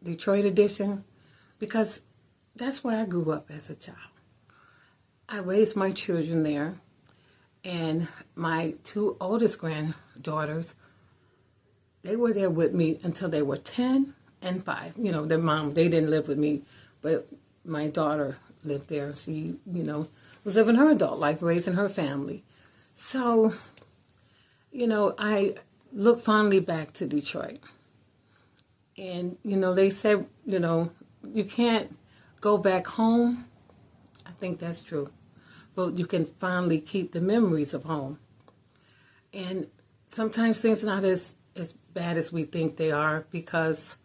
Detroit edition, because that's where I grew up as a child. I raised my children there, and my two oldest granddaughters, they were there with me until they were 10 and 5. You know, their mom, they didn't live with me, but my daughter lived there. She, was living her adult life, raising her family. So, I look fondly back to Detroit. And, they said, you can't go back home. I think that's true. But you can finally keep the memories of home. And sometimes things are not as bad as we think they are, because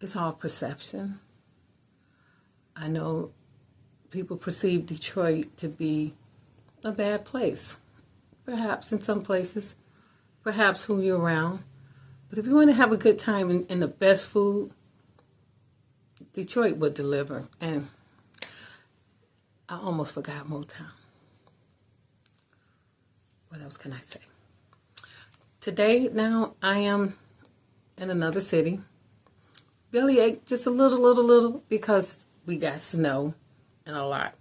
it's all perception. I know people perceive Detroit to be a bad place. Perhaps in some places, perhaps who you're around. But if you want to have a good time and the best food, Detroit would deliver. And I almost forgot Motown. What else can I say? Today, now, I am in another city. Belly ache just a little, because we got snow and a lot.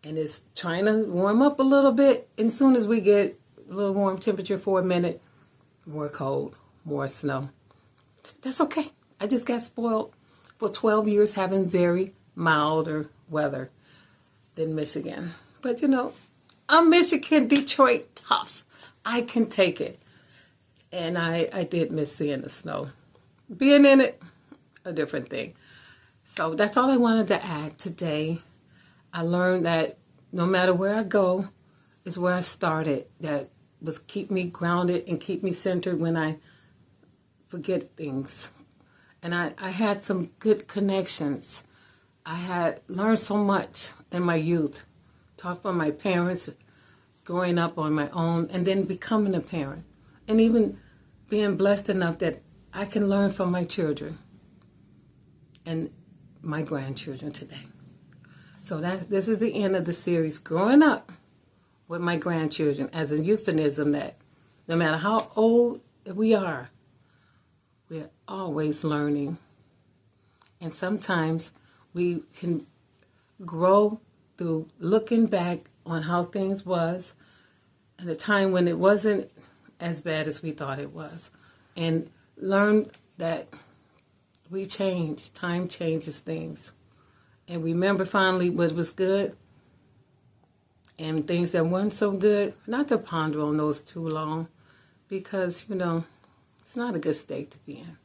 And it's trying to warm up a little bit. And as soon as we get a little warm temperature for a minute, more cold, more snow. That's okay. I just got spoiled for 12 years having very milder weather than Michigan. But I'm Michigan, Detroit tough. I can take it. And I did miss seeing the snow. Being in it, a different thing. So that's all I wanted to add today. I learned that no matter where I go, is where I started. That was keep me grounded and keep me centered when I forget things. And I had some good connections. I had learned so much in my youth. Taught from my parents, growing up on my own, and then becoming a parent. And even being blessed enough that I can learn from my children and my grandchildren today. So this is the end of the series, Growing Up with My Grandchildren, as a euphemism that no matter how old we are, we're always learning. And sometimes we can grow through looking back on how things was at a time when it wasn't as bad as we thought it was. And learn that we change. Time changes things. And remember finally what was good and things that weren't so good. Not to ponder on those too long, because, it's not a good state to be in.